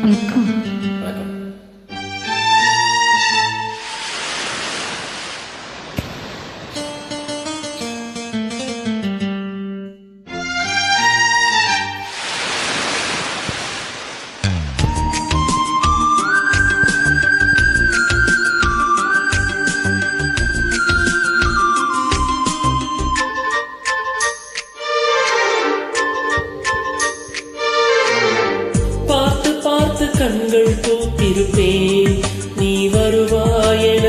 வணக்கம். கண்கள் பூத்திருப்பேன் நீ வருவாயென,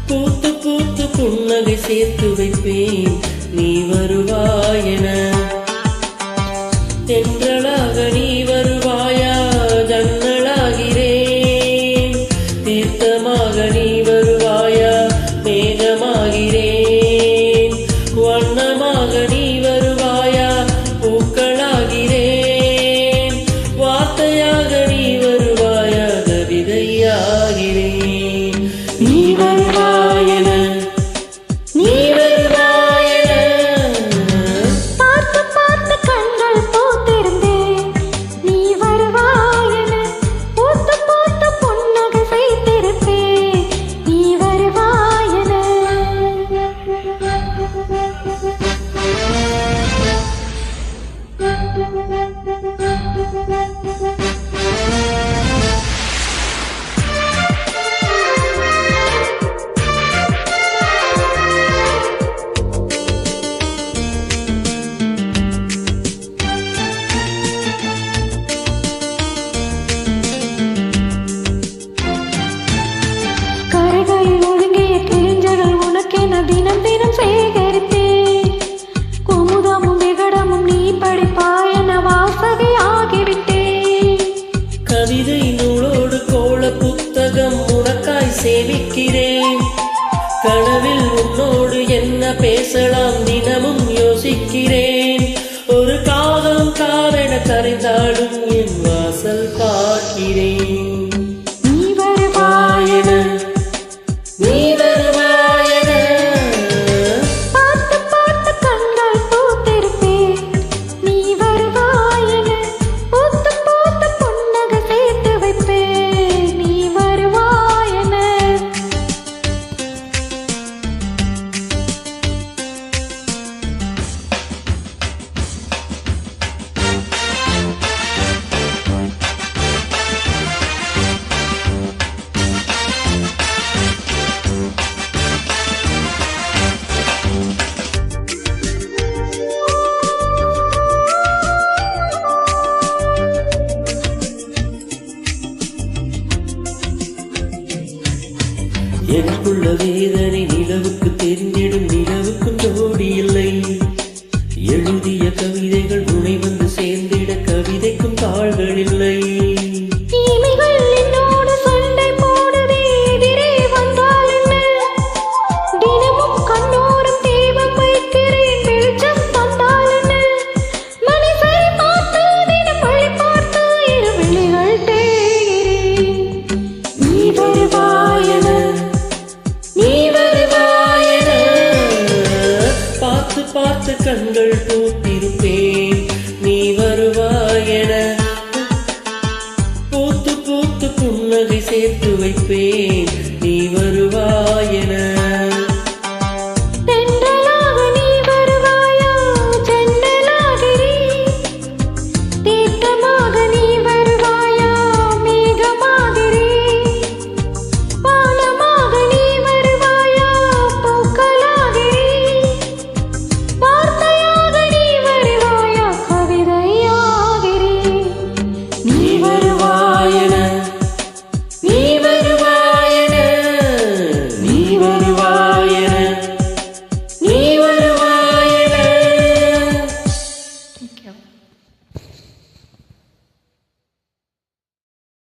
பூத்து பூத்து புன்னகை சேர்த்து வைப்பேன் நீ வருவாயென. தென்றலாக நீ வருவாயா, ஜன்னலாகிறேன். தீர்த்தமாக நீ வருவாயா, மேகமாகிறேன். வண்ணமாக நீ வருவாயா, பூக்களாகிறேன். வார்த்தையாக நீ வருவாயா, கவிதையாகிறேன். நீ வருவாயென, நீ வருவாயென. பார்த்து பார்த்து கண்கள் பூத்திருந்தேன் நீ வருவாயென, பூத்து பூத்து புன்னகை செய்திருப்பேன் நீ வருவாயென. கரைகளில் ஒழுங்கிய கிழிஞ்சல்கள் உனக்கென தினம் தினம் சேகரித்தேன். குமுதமும் விகடமும் நீ படிப்பாயென வாசகை ஆகிவிட்டேன். கவிதை நூலோடு கோள புத்தகம் உனக்காய் சேமிக்கிறேன். கனவில் உன்னோடு என்ன பேசலாம் தினமும் யோசிக்கிறேன். ஒரு காதம் காவென கரைந்தாடும் என் வாசல் பார்க்கிறேன். நீ வருவாயென, நீ வருவாயென. பார்த்து பார்த்து கண்கள் பூத்திருப்பேன் நீ வருவாயென, பூத்து பூத்து புன்னகை சேர்த்து வைப்பேன் நீ வருவாயென. எனக்குள்ள வேதனை நிலவுக்கு தெரிந்திடும், நிலவுக்கும் ஜோடி இல்லை. எழுதிய கவிதைகள் உனை வந்து சேர்ந்திட, கவிதைக்கும் தாள்கள் இல்லை. தீமைகள் என்னோடு சண்டை போடுதே, எதிரே வந்தால் என்ன? தினமும் கண்ணோரம் தீபம் வைக்கிறேன், வெளிச்சம் தந்தால் என்ன? மனிதரை பார்த்து தினம் வழி பார்த்து இரு விழிகள் தேய்கிறேன். நீ வருவாயென, நீ வருவாயென. பார்த்து பார்த்து கண்கள் பூத்திருப்பேன் நீ வருவாயென, பூத்து பூத்து புன்னகை சேர்த்து வைப்பேன் நீ வருவாயென.